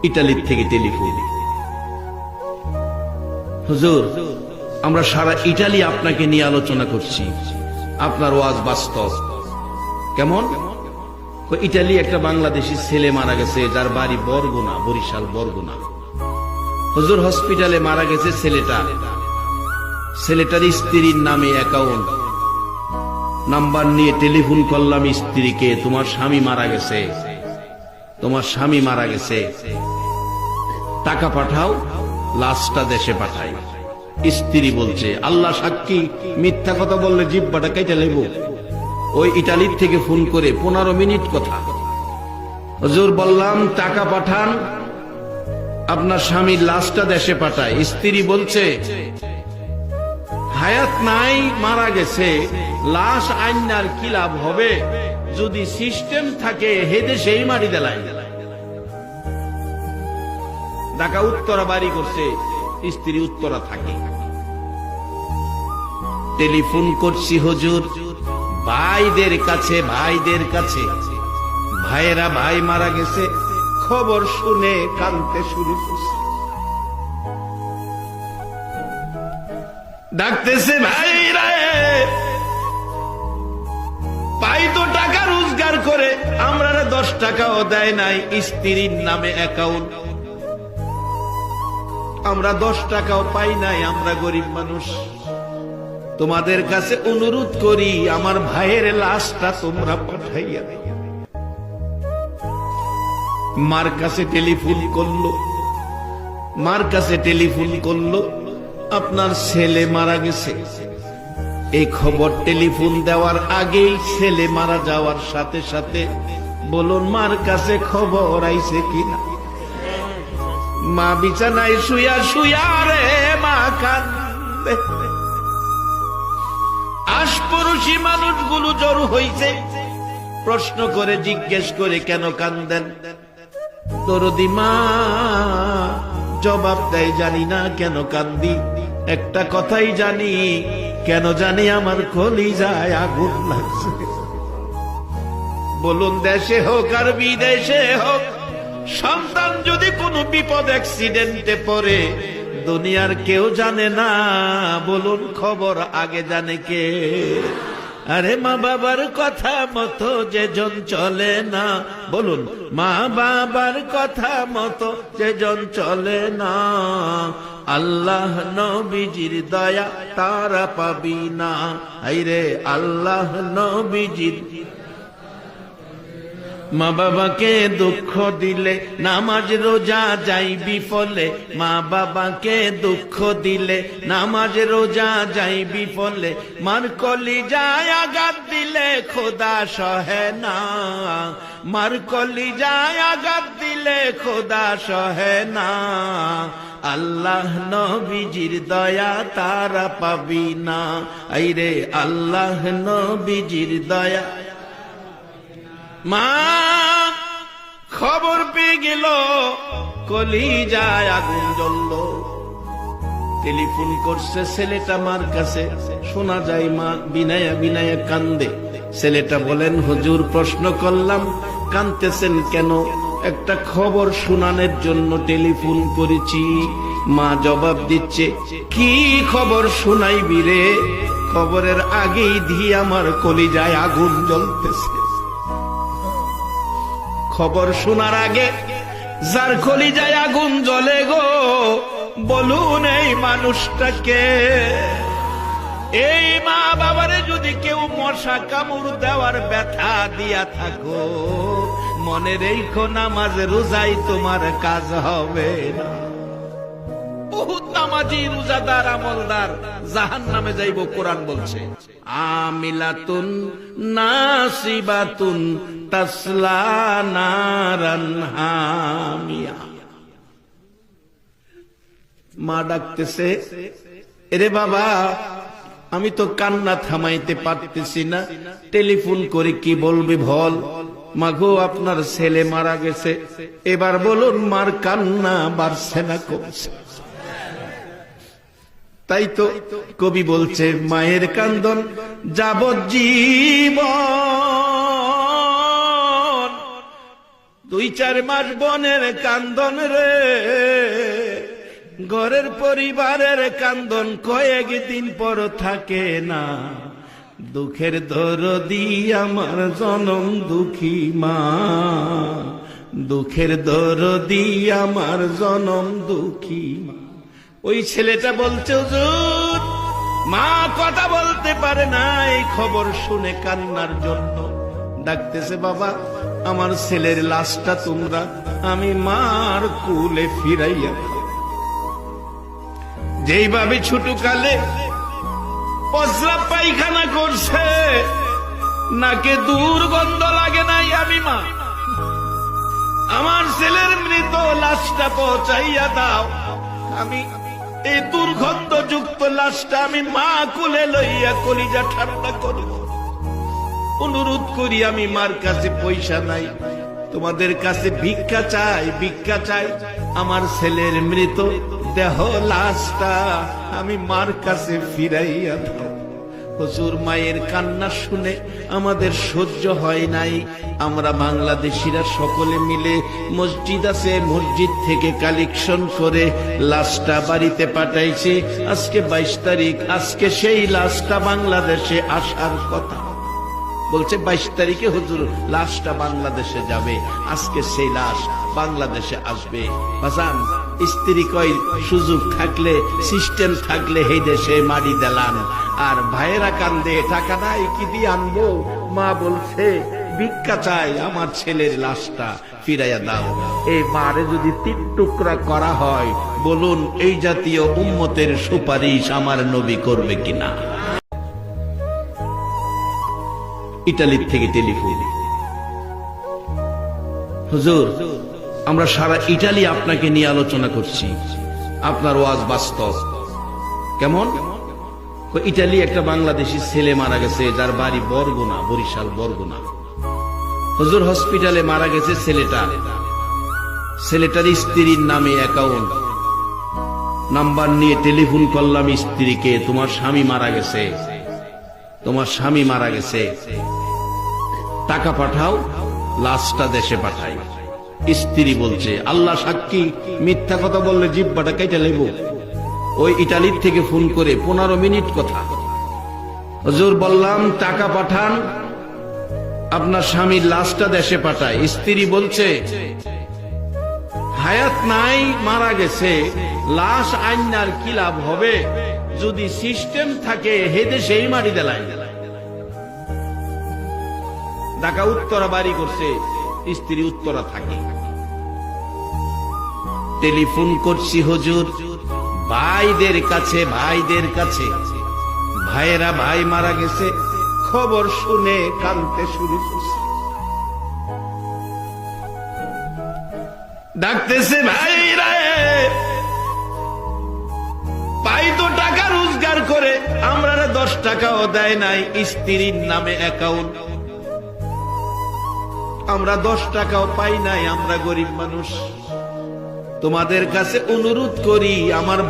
ইতালির থেকে টেলিফোন। হুজুর, আমরা সারা ইটালি আপনাকে নিয়ে আলোচনা করছি, আপনার ওয়াজ বাস্তব। কেমন? ইটালি একটা বাংলাদেশি ছেলে মারা গেছে, যার বাড়ি বরগুনা, বরিশাল বরগুনা। হুজুর, হসপিটালে মারা গেছে ছেলেটার স্ত্রীর নামে অ্যাকাউন্ট নাম্বার নিয়ে টেলিফোন করলাম স্ত্রীকে, তোমার স্বামী মারা গেছে, টাকা পাঠাও, লাশটা দেশে পাঠাই। স্ত্রী বলছে, আল্লাহ সাক্ষী, মিথ্যা কথা বললে জিহ্বাটা কেটে নেব। ওই ইটালির থেকে ফোন করে 15 মিনিট কথা। হুজুর বললাম, টাকা পাঠান, আপনার স্বামীর লাশটা দেশে পাঠায়। স্ত্রী বলছে, হায়াত নাই, মারা গেছে, লাশ আইনার কি লাভ হবে? যদি সিস্টেম থাকে হেদে সেই মারি দেলাই। ঢাকা উত্তরা বাড়ি করছে, স্ত্রী উত্তরা থাকে। টেলিফোন করছি হুজুর ভাইদের কাছে, ভাইয়েরা, ভাই মারা গেছে, খবর শুনে কাঁদতে শুরু করছে। ডাকতেছে, ভাইরা পাই তো টাকা রোজগার করে, আমরা 10 টাকাও দেয় নাই, স্ত্রীর নামে অ্যাকাউন্ট, আমরা 10 টাকাও পাই নাই, আমরা গরিব মানুষ। তোমাদের কাছে অনুরোধ করি, আমার ভাইয়ের লাশটা তোমরা পাঠাইয়া। মার কাছে টেলিফোন করলো, আপনার ছেলে মারা গেছে। এই খবর টেলিফোন দেওয়ার আগেই ছেলে মারা যাওয়ার সাথে সাথে বলুন মার কাছে খবর আইছে কিনা। মা বিছানায় শুয়া রে মা কান্দে। আশপড়শি মানুষগুলো জড়ো হইছে, প্রশ্ন করে জিজ্ঞেস করে, কেন কান্দেন? দরদি মা জবাব দেয়, জানি না কেন কান্দি, একটা কথাই জানি, কেন জানি আমার কলিজায় আগুন লাগছে। বলুন দেশে হোক আর বিদেশে হোক, সন্তান যদি কোনো বিপদ অ্যাক্সিডেন্টে পড়ে, দুনিয়ার কেউ জানে না, বলুন খবর আগে জানে কে? আরে মা বাবার কথা মতো যেজন চলে না, বলুন মা বাবার কথা মতো যেজন চলে না, আল্লাহ নবীজির দয়া তারা পাবি না। আইরে আল্লাহ নবীজির। মা বাবাকে দুঃখ দিলে নামাজ রোজা যাই বিফলে, মা বাবাকে দুঃখ দিলে নামাজ রোজা যাই বিফলে, মার কলিজায় আঘাত দিলে খোদা সহে না, মার কলিজায় আঘাত দিলে খোদা সহে না, আল্লাহ নবীজির দয়া তারা পাবি না। আইরে আল্লাহ নবীজির দয়া। মা খবর পেয়ে গেল, কলিজায় আগুন জ্বলল। টেলিফোন করছে ছেলেটা মার কাছে, শোনা যায় মা বিনায়া কান্দে। ছেলেটা বলেন, হুজুর প্রশ্ন করলাম, কাঁদতেছেন কেন? একটা খবর শোনানোর জন্য টেলিফোন করেছি। মা জবাব দিচ্ছে, কি খবর শোনাইবি রে? খবরের আগেই দিয়ে আমার কলিজায় আগুন জ্বলতেছে। খবর শোনার আগে যার কলিজায় আগুন জ্বলে গো, বলুন এই মানুষটাকে। এই মা বাবারে যদি কেউ মশা কামড় দেওয়ার ব্যথা দিয়া থাকো, মনে রেখো নামাজ রোজাই তোমার কাজ হবে না। বহুত নামাজি রোজাদার আমলদার জাহান্নামে যাইব, কোরআন বলছে। আমিলাতুন নাসিবাতুন তাসলা নারান হামিয়া। মা ডাকতেছে, এরে বাবা, আমি তো কান্না থামাইতে পারতেছি না, টেলিফোন করে কি বলবি বল। মাগো আপনার ছেলে মারা গেছে, এবার বলুন মার কান্না বাড়ছে না কমছে? তাই তো কবি বলছে, মায়ের কান্দন যাবজ্জীবন, 2-4 মাস বনের কান্দন রে, ঘরের পরিবারের কান্দন কয়েকদিন পর থাকে না। দুঃখের দরদি আমার জনম দুঃখী মা, দুঃখের দরদি আমার জনম দুঃখী মা। ওই ছেলেটা বলছে, হুজুর মা কথা বলতে পারে না, এই খবর শুনে কান্নার জন্য ডাকতেছে, বাবা আমার ছেলের লাশটা তোমরা আমি মার কুলে ফিরাইয়া দাও। যেইভাবে ছোটকালে পচরা পায়খানা করছে, নাকে দুর্গন্ধ লাগে নাই, আমি মা আমার ছেলের মৃত লাশটা পৌঁছাইয়া দাও, আমি এই দুর্গন্ধযুক্ত লাশটা আমি মা কুলে লইয়া কলিজা ঠান্ডা করব। অনুরোধ করি, আমি মার কাছে পয়সা নাই, তোমাদের কাছে ভিক্ষা চাই, ভিক্ষা চাই, আমার ছেলের মৃত দেহ লাশটা আমি মার কাছে ফিরাইয়া দাও। হুজুর মায়ের কান্না শুনে আমাদের সহ্য হয় নাই। আমরা বাংলাদেশিরা সকলে মিলে মসজিদ আছে, মসজিদ থেকে কালেকশন করে লাশটা বাড়িতে পাঠাইছি। আজকে 22 তারিখ, আজকে সেই লাশটা বাংলাদেশে আসার কথা। বলছে 22 তারিখে হুজুর লাশটা বাংলাদেশে যাবে, আজকে সেই লাশ বাংলাদেশে আসবে। বাজান স্ত্রী কয়, সুযোগ থাকলে সিস্টেম থাকলে এই দেশে মারি দিলাম। আর ভাইয়েরা কান্দে, টাকা নাই কি দিয়ে আনবো। মা বলছে ভিক্ষা চাই, আমার ছেলের লাশটা ফিরাইয়া দাও। এই মারে যদি 3 টুকরা করা হয়, বলুন এই জাতীয় উম্মতের সুপারিশ আমার নবী করবে কিনা? ইটালির থেকে টেলিফোন, হুজুর আমরা সারা ইটালি আপনাকে নিয়ে আলোচনা করছি, আপনার ওয়াজ বাস্তব। কেমন? ইটালি একটা বাংলাদেশি ছেলে মারা গেছে, যার বাড়ি বরগুনা, বরিশাল বরগুনা। হুজুর হসপিটালে মারা গেছে ছেলেটা, ছেলেটার স্ত্রীর নামে অ্যাকাউন্ট নাম্বার নিয়ে টেলিফোন করলাম স্ত্রীকে, তোমার স্বামী মারা গেছে, তোমার স্বামী মারা গেছে, টাকা পাঠাও, লাশটা দেশে পাঠাই। স্ত্রী বলছে, আল্লাহ সাক্ষী মিথ্যা কথা বললে জিহ্বাটা কেটে নেব। ওই ইটালির থেকে ফোন করে 15 মিনিট কথা। হুজুর বললাম টাকা পাঠান, আপনার স্বামীর লাশটা দেশে পাঠায়। স্ত্রী বলছে হায়াত নাই, মারা গেছে, লাশ আইনার কি লাভ হবে, যদি সিস্টেম থাকে হেদে সেই মারি দেলাই। ঢাকা উত্তরা বাড়ি করছে, স্ত্রী উত্তরা থাকে। টেলিফোন করছি হুজুর ভাইদের কাছে, ভাইদের কাছে, ভাইয়েরা ভাই মারা গেছে, খবর শুনে কাঁদতে শুরু করছে। ডাকতেছে, ভাইরা পাই তো টাকা রোজগার করে, আমরা 10 টাকাও দেয় নাই, স্ত্রীর নামে অ্যাকাউন্ট, আমরা 10 টাকাও পাই নাই, আমরা গরিব মানুষ। তোমাদের কাছে অনুরোধ করি, আমার